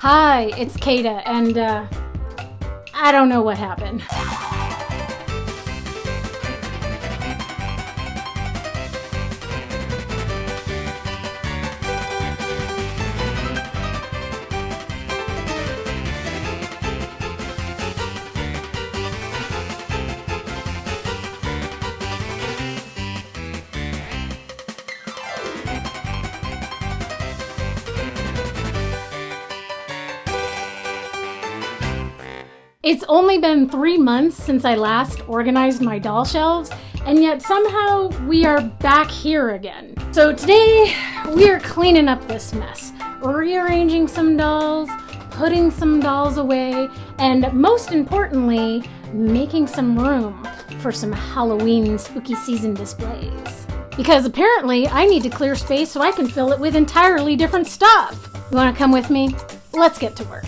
Hi, it's Kada, and I don't know what happened. It's only been 3 months since I last organized my doll shelves, and yet somehow we are back here again. So today we are cleaning up this mess, rearranging some dolls, putting some dolls away, and most importantly, making some room for some Halloween spooky season displays. Because apparently I need to clear space so I can fill it with entirely different stuff. You wanna come with me? Let's get to work.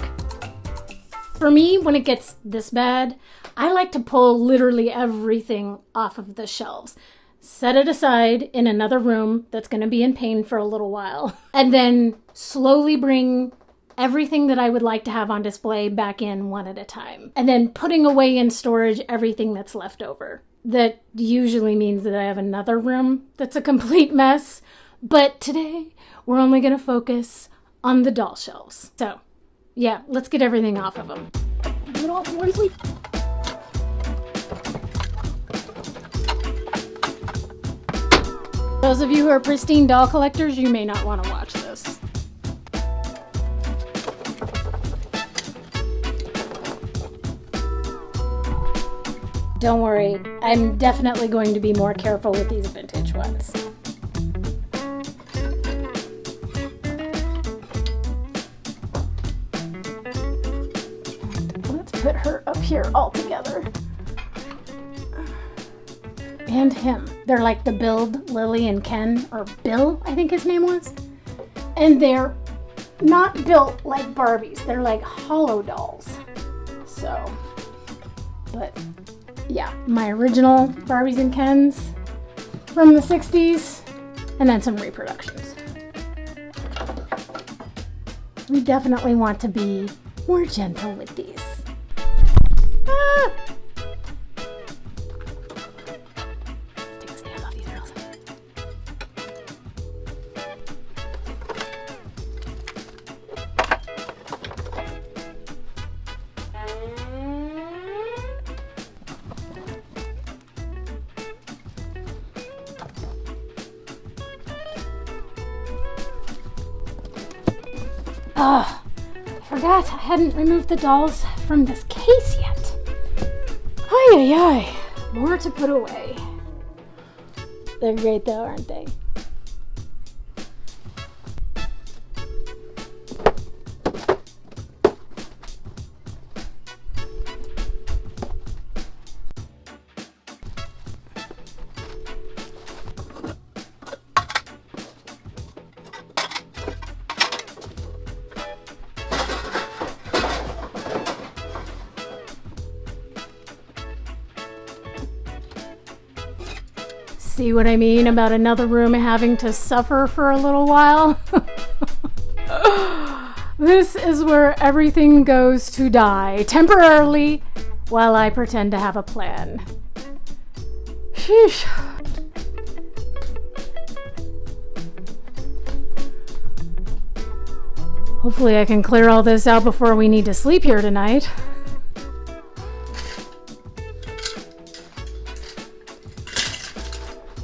For me, when it gets this bad, I like to pull literally everything off of the shelves, set it aside in another room that's going to be in pain for a little while, and then slowly bring everything that I would like to have on display back in one at a time, and then putting away in storage everything that's left over. That usually means that I have another room that's a complete mess, but today we're only going to focus on the doll shelves. So yeah, let's get everything off of them. Do it all in one sweep. Those of you who are Pristine doll collectors, you may not want to watch this. Don't worry, I'm definitely going to be more careful with these vintage ones. Put her up here all together. And him. They're like the Build, Lily, and Ken, or Bill, I think his name was. And they're not built like Barbies. They're like hollow dolls. So, but yeah, my original Barbies and Kens from the 60s, and then some reproductions. We definitely want to be more gentle with these. Take a stand off these girls. I forgot I hadn't removed the dolls from this case yet. Ay, ay, ay. More to put away. They're great though, aren't they? See what I mean about another room having to suffer for a little while? This is where everything goes to die temporarily while I pretend to have a plan. Sheesh. Hopefully I can clear all this out before we need to sleep here tonight.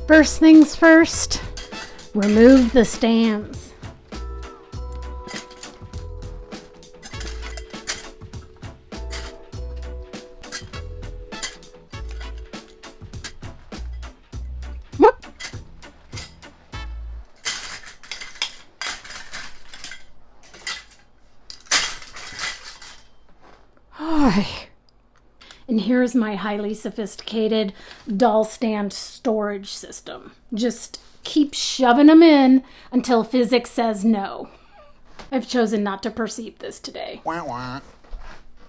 First things first, remove the stands. Whoop. Hi. And here's my highly sophisticated doll stand storage system. Just keep shoving them in until physics says no. I've chosen not to perceive this today. Wah, wah.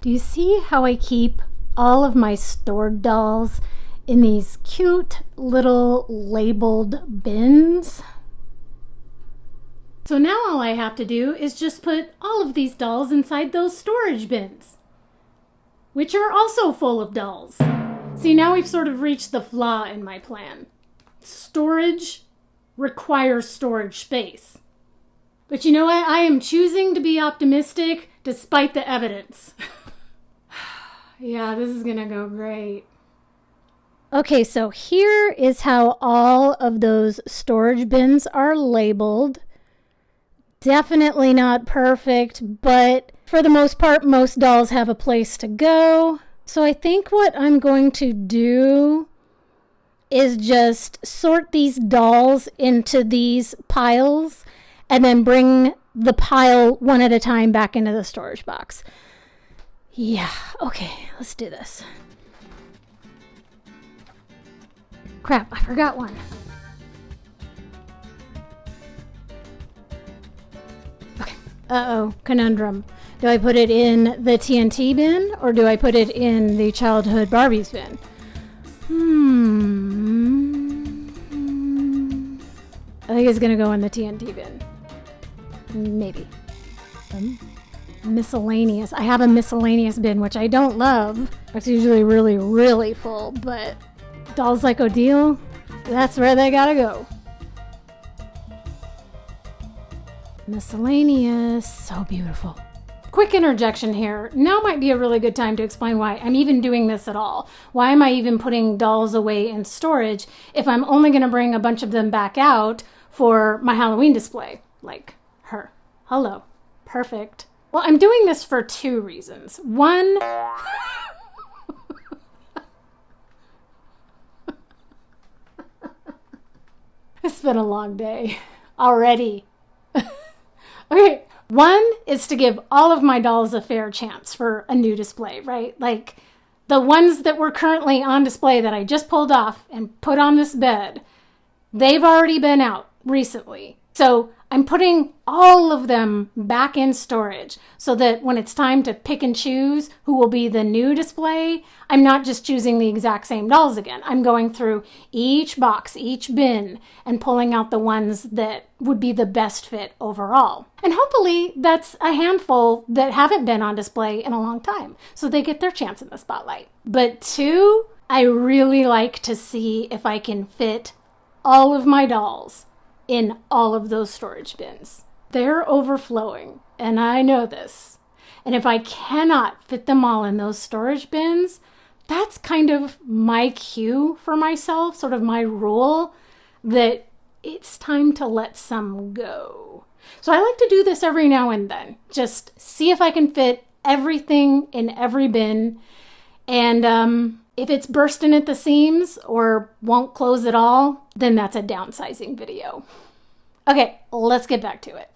Do you see how I keep all of my stored dolls in these cute little labeled bins? So now all I have to do is just put all of these dolls inside those storage bins, which are also full of dolls. See, now we've sort of reached the flaw in my plan. Storage requires storage space. But you know what? I am choosing to be optimistic despite the evidence. Yeah, this is gonna go great. Okay, so here is how all of those storage bins are labeled. Definitely not perfect, but for the most part, most dolls have a place to go. So I think what I'm going to do is just sort these dolls into these piles and then bring the pile one at a time back into the storage box. Yeah, okay, let's do this. Crap, I forgot one. Okay. Uh-oh, conundrum. Do I put it in the TNT bin or do I put it in the childhood Barbies bin? I think it's gonna go in the TNT bin. Maybe. Miscellaneous. I have a miscellaneous bin, which I don't love. It's usually really, really full, but dolls like Odile, that's where they gotta go. Miscellaneous. So beautiful. Quick interjection here. Now might be a really good time to explain why I'm even doing this at all. Why am I even putting dolls away in storage if I'm only going to bring a bunch of them back out for my Halloween display? Like her. Hello. Perfect. Well, I'm doing this for two reasons. One, it's been a long day already. Okay. One is to give all of my dolls a fair chance for a new display, right? Like the ones that were currently on display that I just pulled off and put on this bed, they've already been out recently. So I'm putting all of them back in storage so that when it's time to pick and choose who will be the new display, I'm not just choosing the exact same dolls again. I'm going through each box, each bin, and pulling out the ones that would be the best fit overall. And hopefully that's a handful that haven't been on display in a long time, so they get their chance in the spotlight. But two, I really like to see if I can fit all of my dolls in all of those storage bins. They're overflowing, and I know this. And if I cannot fit them all in those storage bins, that's kind of my cue for myself, sort of my rule, that it's time to let some go. So I like to do this every now and then. Just see if I can fit everything in every bin. And if it's bursting at the seams or won't close at all, then that's a downsizing video. Okay, let's get back to it.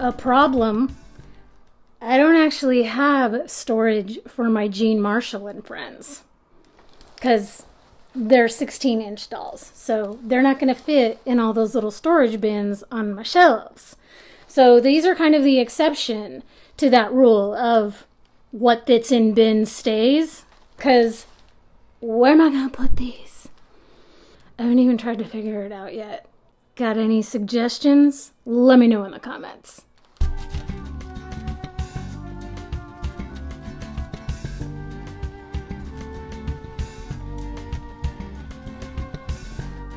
A problem. I don't actually have storage for my Jean Marshall and friends because they're 16-inch dolls, so they're not going to fit in all those little storage bins on my shelves. So these are kind of the exception to that rule of what fits in bins stays, because where am I going to put these? I haven't even tried to figure it out yet. Got any suggestions? Let me know in the comments.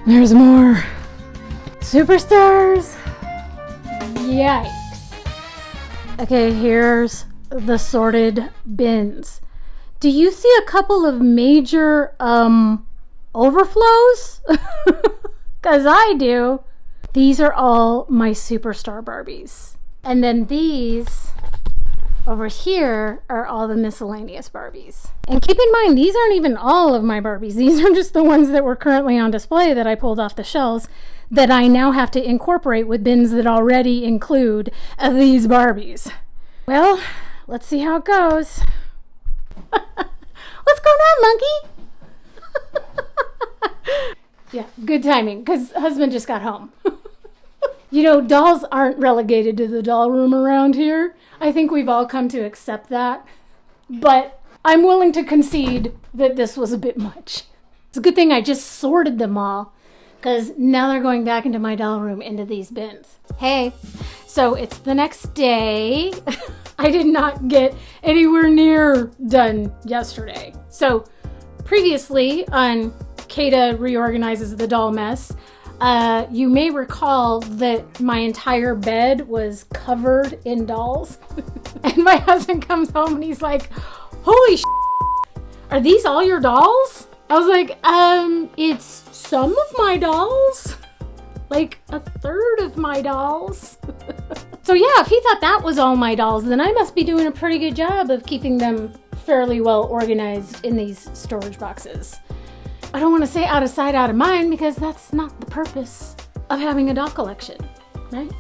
There's more superstars. Yikes. Okay, here's the sorted bins. Do you see a couple of major overflows? Because I do. These are all my superstar Barbies. And then these over here are all the miscellaneous Barbies. And keep in mind, these aren't even all of my Barbies. These are just the ones that were currently on display that I pulled off the shelves that I now have to incorporate with bins that already include these Barbies. Well, let's see how it goes. What's going on, monkey? Yeah, good timing, because husband just got home. You know, dolls aren't relegated to the doll room around here. I think we've all come to accept that. But I'm willing to concede that this was a bit much. It's a good thing I just sorted them all, because now they're going back into my doll room into these bins. Hey, so it's the next day. I did not get anywhere near done yesterday. So previously on Kada Reorganizes the Doll Mess, you may recall that my entire bed was covered in dolls. And my husband comes home and he's like, holy are these all your dolls? I was like, it's some of my dolls. Like a third of my dolls. So yeah, if he thought that was all my dolls, then I must be doing a pretty good job of keeping them fairly well organized in these storage boxes. I don't want to say out of sight, out of mind, because that's not the purpose of having a doll collection, right?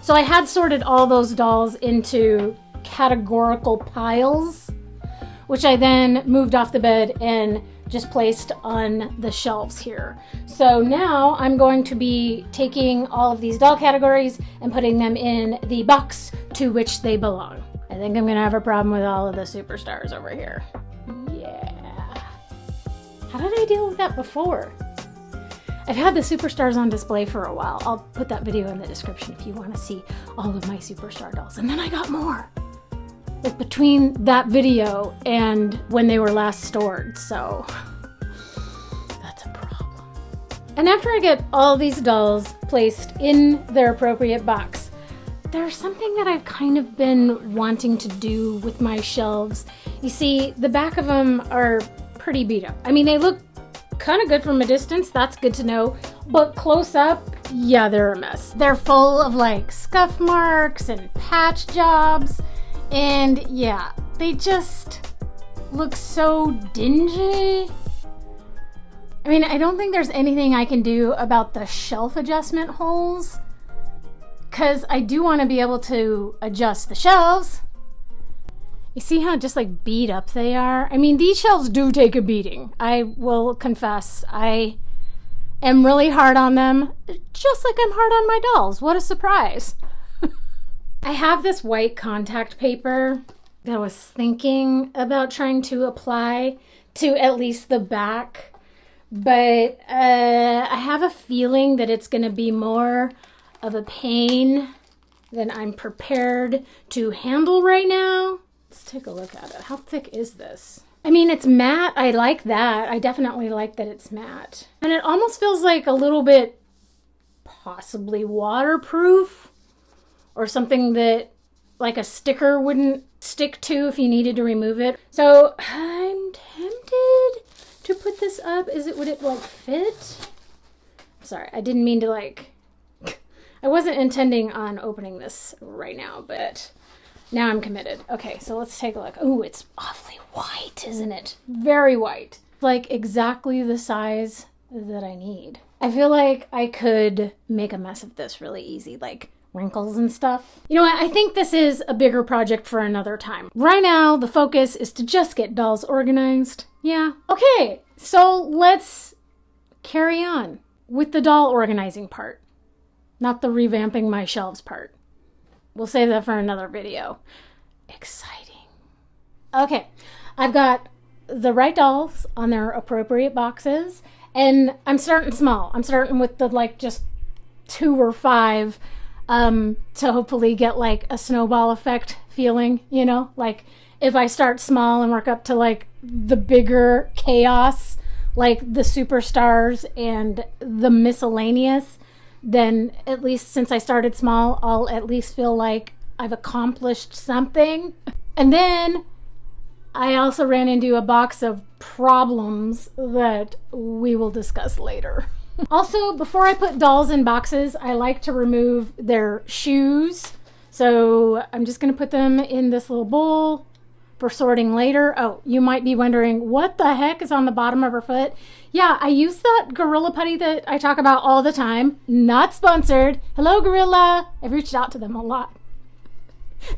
So I had sorted all those dolls into categorical piles, which I then moved off the bed and just placed on the shelves here. So now I'm going to be taking all of these doll categories and putting them in the box to which they belong. I think I'm gonna have a problem with all of the superstars over here. Yeah. How did I deal with that before? I've had the superstars on display for a while. I'll put that video in the description if you want to see all of my superstar dolls. And then I got more. Like between that video and when they were last stored, so that's a problem. And after I get all these dolls placed in their appropriate box, there's something that I've kind of been wanting to do with my shelves. You see, the back of them are pretty beat up. I mean, they look kind of good from a distance, that's good to know, but close up, yeah, they're a mess. They're full of like scuff marks and patch jobs. And yeah, they just look so dingy. I mean, I don't think there's anything I can do about the shelf adjustment holes, because I do want to be able to adjust the shelves. You see how just like beat up they are? I mean, these shelves do take a beating. I will confess, I am really hard on them, just like I'm hard on my dolls. What a surprise. I have this white contact paper that I was thinking about trying to apply to at least the back, but I have a feeling that it's going to be more of a pain than I'm prepared to handle right now. Let's take a look at it. How thick is this? I mean, it's matte. I like that. I definitely like that it's matte. And it almost feels like a little bit possibly waterproof, or something that like a sticker wouldn't stick to if you needed to remove it. So I'm tempted to put this up. Would it like fit? Sorry, I didn't mean to like, I wasn't intending on opening this right now, but now I'm committed. Okay, so let's take a look. Ooh, it's awfully white, isn't it? Very white. Like exactly the size that I need. I feel like I could make a mess of this really easy, like wrinkles and stuff. You know what? I think this is a bigger project for another time. Right now, the focus is to just get dolls organized. Yeah. Okay, so let's carry on with the doll organizing part, not the revamping my shelves part. We'll save that for another video. Exciting. Okay, I've got the right dolls on their appropriate boxes, and I'm starting small. I'm starting with the like just 2 or 5 to hopefully get like a snowball effect feeling, you know, like if I start small and work up to like the bigger chaos, like the superstars and the miscellaneous, then at least since I started small, I'll at least feel like I've accomplished something. And then I also ran into a box of problems that we will discuss later. Also, before I put dolls in boxes, I like to remove their shoes. So I'm just going to put them in this little bowl for sorting later. Oh, you might be wondering, what the heck is on the bottom of her foot? Yeah, I use that Gorilla Putty that I talk about all the time. Not sponsored. Hello, Gorilla. I've reached out to them a lot.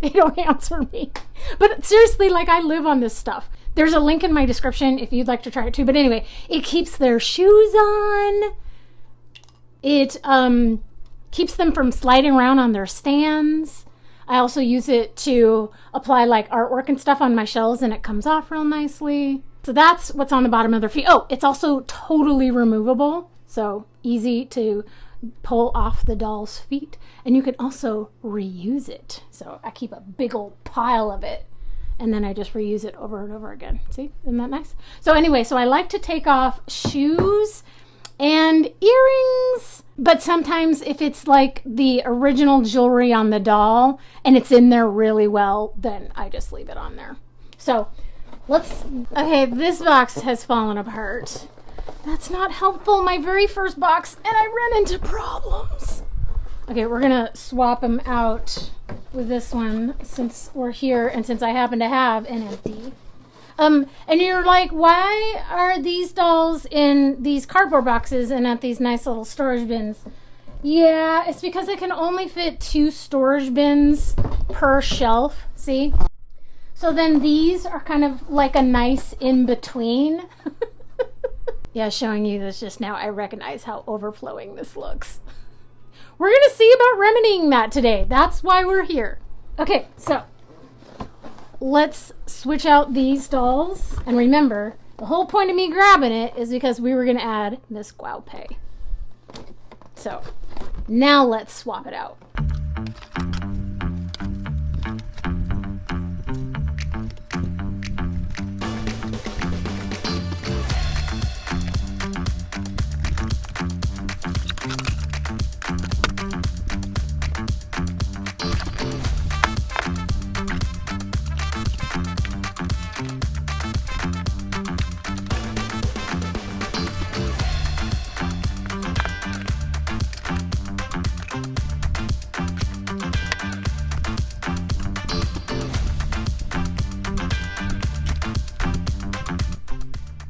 They don't answer me. But seriously, like, I live on this stuff. There's a link in my description if you'd like to try it too. But anyway, it keeps their shoes on. It keeps them from sliding around on their stands. I also use it to apply like artwork and stuff on my shelves, and it comes off real nicely. So that's what's on the bottom of their feet. Oh, it's also totally removable, so easy to pull off the doll's feet. And you can also reuse it. So I keep a big old pile of it, and then I just reuse it over and over again. See, isn't that nice? So anyway, so I like to take off shoes and earrings, but sometimes if it's like the original jewelry on the doll and it's in there really well, then I just leave it on there. So okay, this box has fallen apart. That's not helpful. My very first box, and I ran into problems. Okay, we're gonna swap them out with this one since we're here and since I happen to have an empty. And you're like, why are these dolls in these cardboard boxes and at these nice little storage bins? Yeah, it's because I can only fit 2 storage bins per shelf, see? So then these are kind of like a nice in-between. Yeah, showing you this just now, I recognize how overflowing this looks. We're going to see about remedying that today. That's why we're here. Okay, so let's switch out these dolls. And remember, the whole point of me grabbing it is because we were going to add this guaupe. So now let's swap it out.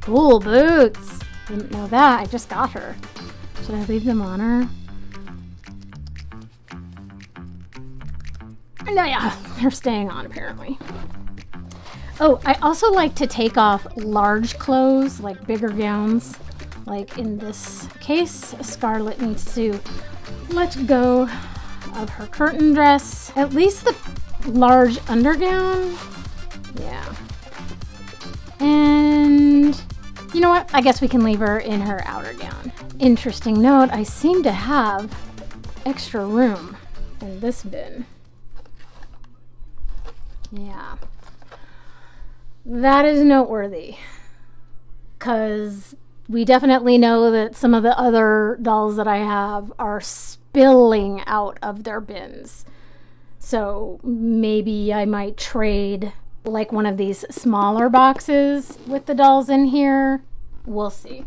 Cool boots. Didn't know that. I just got her. Should I leave them on her? No, yeah, they're staying on apparently. Oh, I also like to take off large clothes, like bigger gowns. Like in this case, Scarlett needs to let go of her curtain dress. At least the large undergown. Yeah. And you know what? I guess we can leave her in her outer gown. Interesting note, I seem to have extra room in this bin. Yeah. That is noteworthy. Because we definitely know that some of the other dolls that I have are spilling out of their bins. So maybe I might trade like one of these smaller boxes with the dolls in here. We'll see.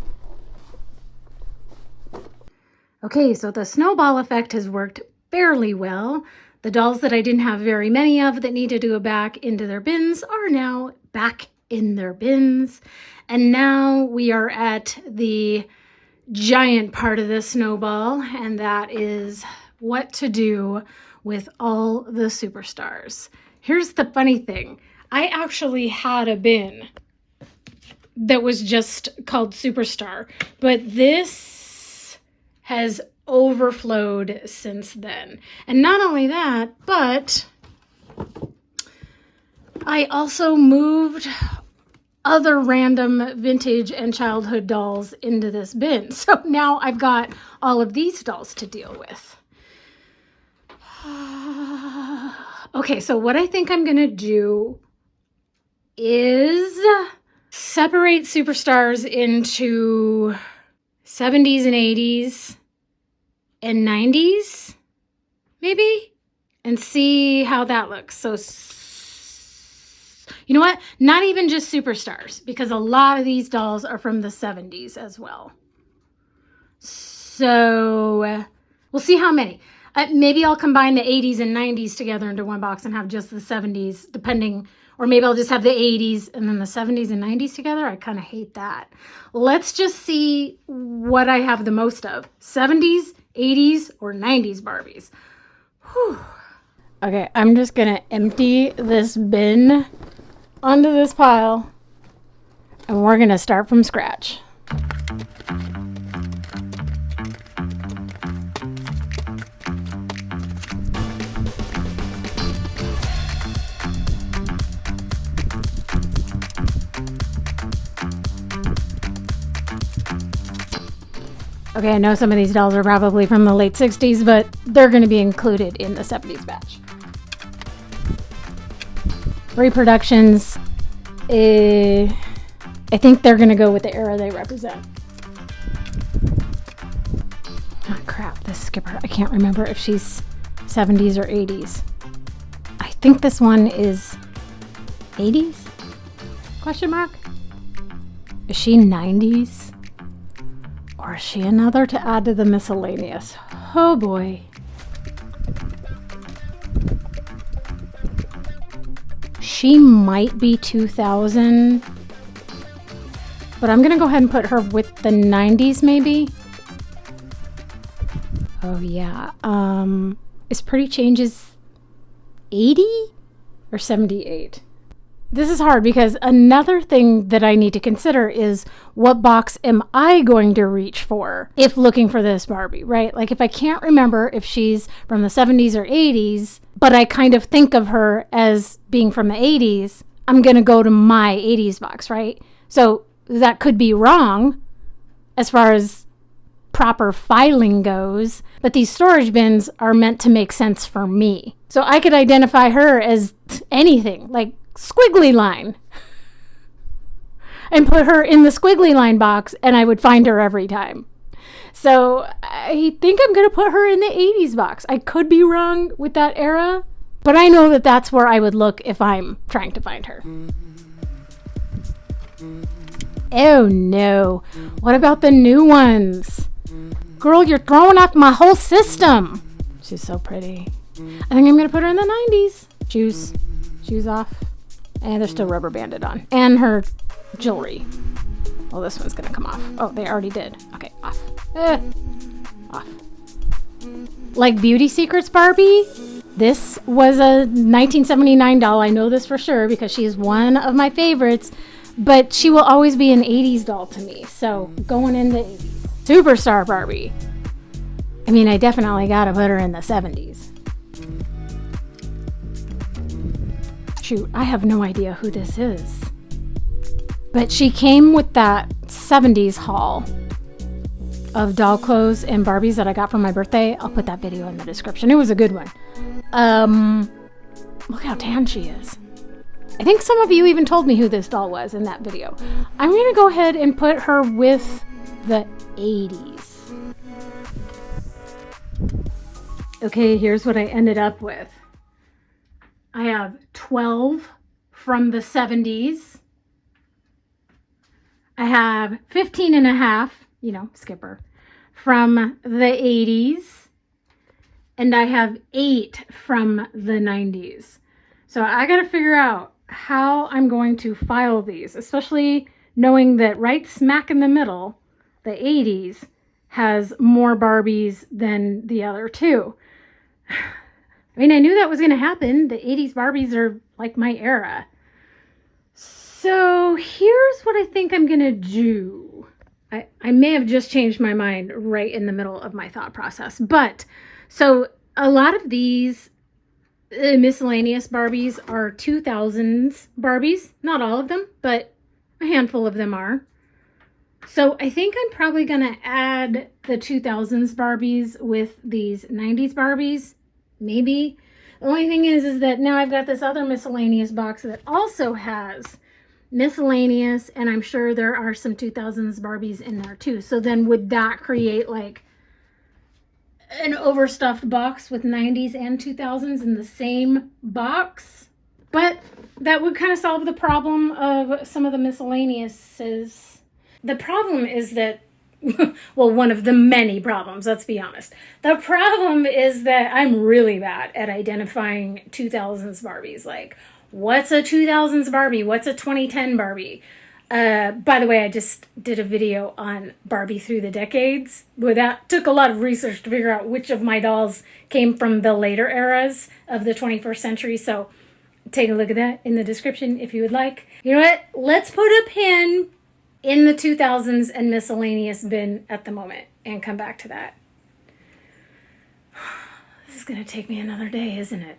Okay, so the snowball effect has worked fairly well. The dolls that I didn't have very many of that needed to go back into their bins are now back in their bins. And now we are at the giant part of the snowball, and that is what to do with all the superstars. Here's the funny thing. I actually had a bin that was just called Superstar, but this has overflowed since then. And not only that, but I also moved other random vintage and childhood dolls into this bin. So now I've got all of these dolls to deal with. Okay, so what I think I'm going to do is separate superstars into 70s and 80s and 90s, maybe, and see how that looks. So, you know what? Not even just superstars, because a lot of these dolls are from the 70s as well. So, we'll see how many. Maybe I'll combine the 80s and 90s together into one box and have just the 70s, depending. Or maybe I'll just have the 80s and then the 70s and 90s together. I kind of hate that. Let's just see what I have the most of. 70s, 80s, or 90s Barbies. Whew. Okay, I'm just going to empty this bin onto this pile. And we're going to start from scratch. Okay, I know some of these dolls are probably from the late 60s, but they're going to be included in the 70s batch. Reproductions, I think they're going to go with the era they represent. Oh crap, this skipper, I can't remember if she's 70s or 80s. I think this one is 80s? Question mark? Is she 90s? Or is she another to add to the miscellaneous? Oh boy. She might be 2000. But I'm gonna go ahead and put her with the 90s maybe. Oh yeah. Is Pretty Changes 80 or 78? This is hard because another thing that I need to consider is what box am I going to reach for if looking for this Barbie, right? Like if I can't remember if she's from the 70s or 80s, but I kind of think of her as being from the 80s, I'm going to go to my 80s box, right? So that could be wrong as far as proper filing goes, but these storage bins are meant to make sense for me. So I could identify her as anything, like squiggly line, and put her in the squiggly line box, and I would find her every time. So I think I'm going to put her in the 80s box. I could be wrong with that era, but I know that that's where I would look if I'm trying to find her. Oh no. What about the new ones? Girl, you're throwing off my whole system. She's so pretty. I think I'm going to put her in the 90s. Shoes off. And they're still rubber banded on. And her jewelry. Well, this one's going to come off. Oh, they already did. Okay, off. Off. Like Beauty Secrets Barbie, this was a 1979 doll. I know this for sure because she is one of my favorites. But she will always be an 80s doll to me. So going into 80s. Superstar Barbie. I mean, I definitely got to put her in the 70s. Shoot, I have no idea who this is. But she came with that 70s haul of doll clothes and Barbies that I got for my birthday. I'll put that video in the description. It was a good one. Look how tan she is. I think some of you even told me who this doll was in that video. I'm going to go ahead and put her with the 80s. Okay, here's what I ended up with. I have 12 from the 70s. I have 15 and a half, skipper, from the 80s. And I have 8 from the 90s. So I got to figure out how I'm going to file these, especially knowing that right smack in the middle, the 80s, has more Barbies than the other two. I mean, I knew that was going to happen. The 80s Barbies are like my era. So here's what I think I'm going to do. I may have just changed my mind right in the middle of my thought process. But, so a lot of these miscellaneous Barbies are 2000s Barbies. Not all of them, but a handful of them are. So I think I'm probably going to add the 2000s Barbies with these 90s Barbies. Maybe. The only thing is that now I've got this other miscellaneous box that also has miscellaneous, and I'm sure there are some 2000s Barbies in there too. So then would that create like an overstuffed box with 90s and 2000s in the same box? But that would kind of solve the problem of some of the miscellaneouses. The problem is that, well, one of the many problems, let's be honest. The problem is that I'm really bad at identifying 2000s Barbies. Like, what's a 2000s Barbie? What's a 2010 Barbie? By the way, I just did a video on Barbie through the decades. But that took a lot of research to figure out which of my dolls came from the later eras of the 21st century. So take a look at that in the description if you would like. You know what? Let's put a pin in the 2000s and miscellaneous bin at the moment and come back to that. This is going to take me another day, isn't it?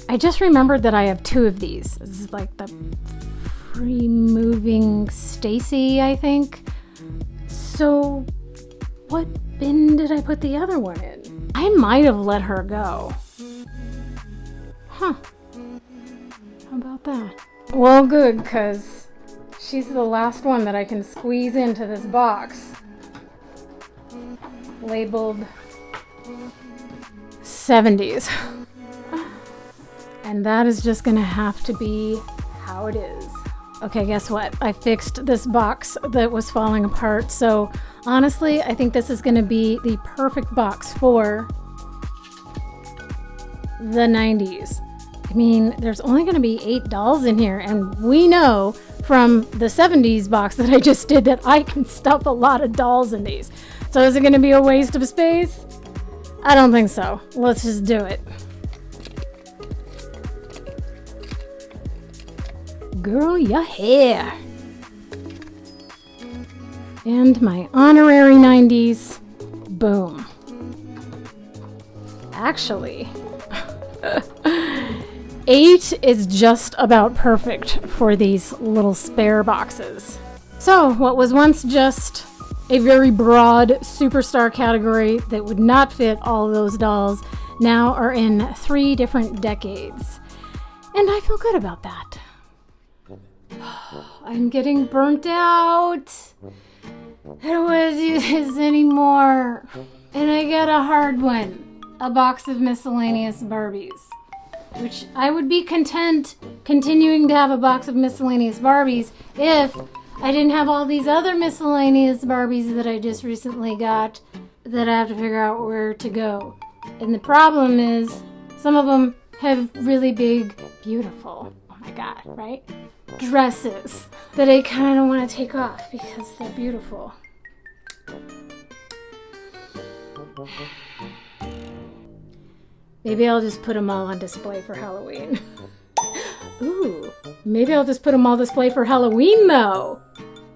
I just remembered that I have 2 of these. This is like the free moving Stacy, I think. So what bin did I put the other one in? I might have let her go. Huh. How about that? Well, good, because she's the last one that I can squeeze into this box. Labeled 70s. And that is just gonna have to be how it is. Okay, guess what? I fixed this box that was falling apart. So honestly, I think this is gonna be the perfect box for the 90s. I mean, there's only gonna be 8 dolls in here, and we know from the 70s box that I just did that I can stuff a lot of dolls in these. So is it gonna be a waste of space? I don't think so. Let's just do it. Girl, your hair. And my honorary 90s. Boom. Actually, 8 is just about perfect for these little spare boxes. So, what was once just a very broad superstar category that would not fit all of those dolls now are in 3 different decades. And I feel good about that. I'm getting burnt out. I don't want to do this anymore. And I got a hard one. A box of miscellaneous Barbies. Which I would be content continuing to have a box of miscellaneous Barbies if I didn't have all these other miscellaneous Barbies that I just recently got that I have to figure out where to go. And the problem is some of them have really big, beautiful, oh my god, right? Dresses that I kind of want to take off because they're beautiful. Maybe I'll just put them all on display for Halloween. Ooh, maybe I'll just put them all display for Halloween though.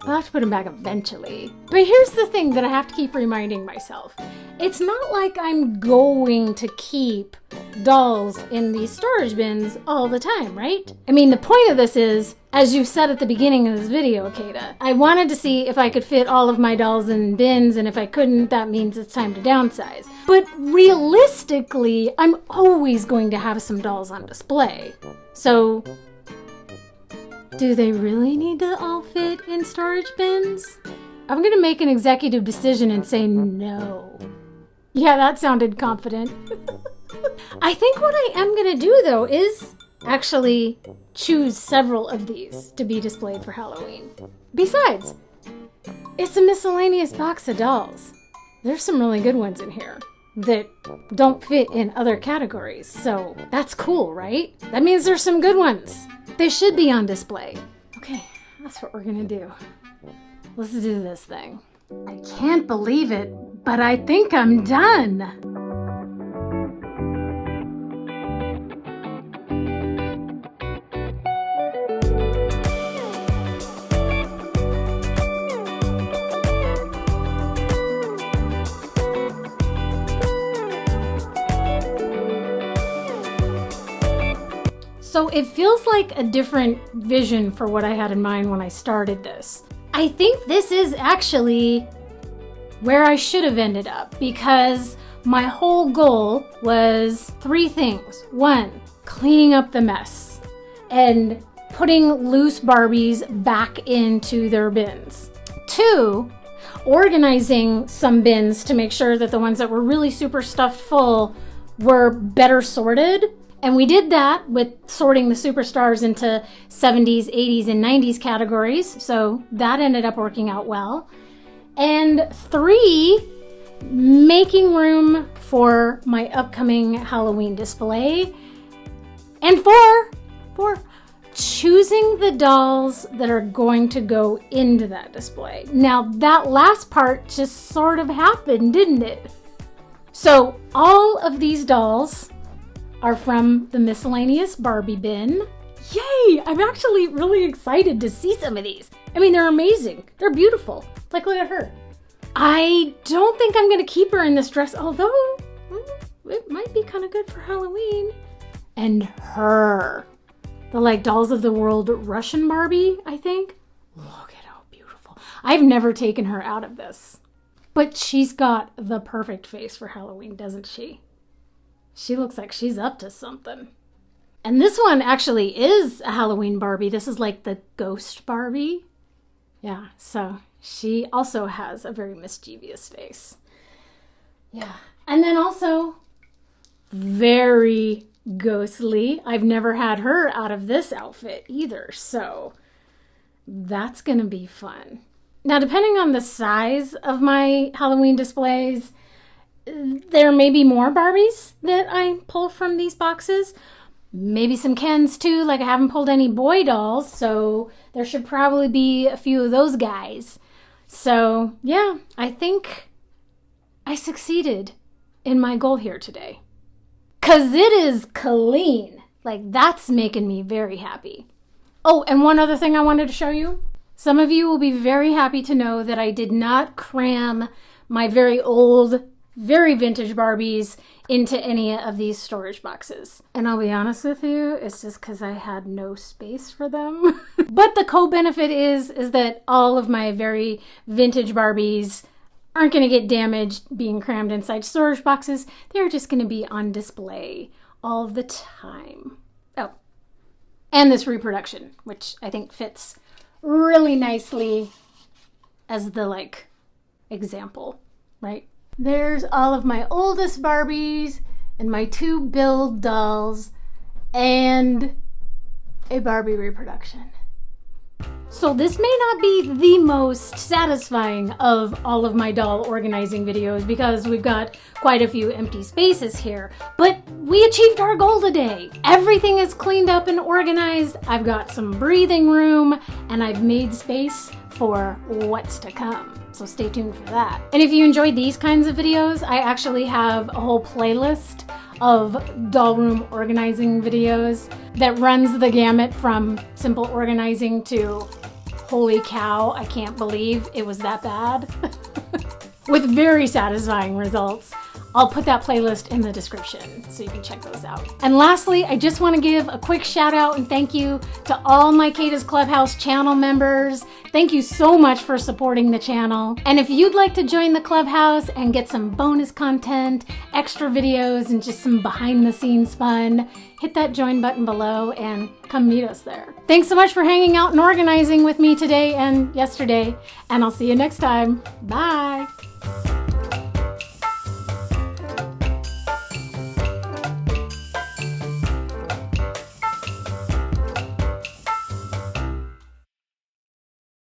I'll have to put them back eventually. But here's the thing that I have to keep reminding myself. It's not like I'm going to keep dolls in these storage bins all the time, right? I mean, the point of this is, as you said at the beginning of this video, Kada, I wanted to see if I could fit all of my dolls in bins, and if I couldn't, that means it's time to downsize. But realistically, I'm always going to have some dolls on display. So, do they really need to all fit in storage bins? I'm gonna make an executive decision and say no. Yeah, that sounded confident. I think what I am gonna do though is actually choose several of these to be displayed for Halloween. Besides, it's a miscellaneous box of dolls. There's some really good ones in here that don't fit in other categories, so that's cool, right? That means there's some good ones. They should be on display. Okay, that's what we're gonna do. Let's do this thing. I can't believe it, but I think I'm done. So it feels like a different vision for what I had in mind when I started this. I think this is actually where I should have ended up, because my whole goal was 3 things. 1, cleaning up the mess and putting loose Barbies back into their bins. 2, organizing some bins to make sure that the ones that were really super stuffed full were better sorted. And we did that with sorting the superstars into 70s, 80s, and 90s categories. So that ended up working out well. And 3, making room for my upcoming Halloween display And for choosing the dolls that are going to go into that display. Now that last part just sort of happened, didn't it? So all of these dolls are from the miscellaneous Barbie bin. Yay! I'm actually really excited to see some of these. I mean, they're amazing. They're beautiful. Like, look at her. I don't think I'm gonna keep her in this dress, although it might be kind of good for Halloween. And her. The like Dolls of the World Russian Barbie, I think. Look at how beautiful. I've never taken her out of this. But she's got the perfect face for Halloween, doesn't she? She looks like she's up to something. And this one actually is a Halloween Barbie. This is like the ghost Barbie. Yeah, so she also has a very mischievous face. Yeah. And then also very ghostly. I've never had her out of this outfit either, so that's gonna be fun. Now, depending on the size of my Halloween displays, there may be more Barbies that I pull from these boxes. Maybe some Kens too, like I haven't pulled any boy dolls, so there should probably be a few of those guys. So yeah, I think I succeeded in my goal here today. 'Cause it is clean. Like, that's making me very happy. Oh, and one other thing I wanted to show you. Some of you will be very happy to know that I did not cram my very old, very vintage Barbies into any of these storage boxes. And I'll be honest with you, it's just because I had no space for them. But the co-benefit is that all of my very vintage Barbies aren't going to get damaged being crammed inside storage boxes. They're just going to be on display all the time. Oh, and this reproduction, which I think fits really nicely as the like example, right? There's all of my oldest Barbies and my 2 build dolls and a Barbie reproduction. So this may not be the most satisfying of all of my doll organizing videos because we've got quite a few empty spaces here, but we achieved our goal today. Everything is cleaned up and organized. I've got some breathing room and I've made space for what's to come. So stay tuned for that. And if you enjoyed these kinds of videos, I actually have a whole playlist of doll room organizing videos that runs the gamut from simple organizing to holy cow, I can't believe it was that bad, with very satisfying results. I'll put that playlist in the description so you can check those out. And lastly, I just want to give a quick shout out and thank you to all my Kada's Clubhouse channel members. Thank you so much for supporting the channel. And if you'd like to join the Clubhouse and get some bonus content, extra videos, and just some behind the scenes fun, hit that join button below and come meet us there. Thanks so much for hanging out and organizing with me today and yesterday, and I'll see you next time. Bye.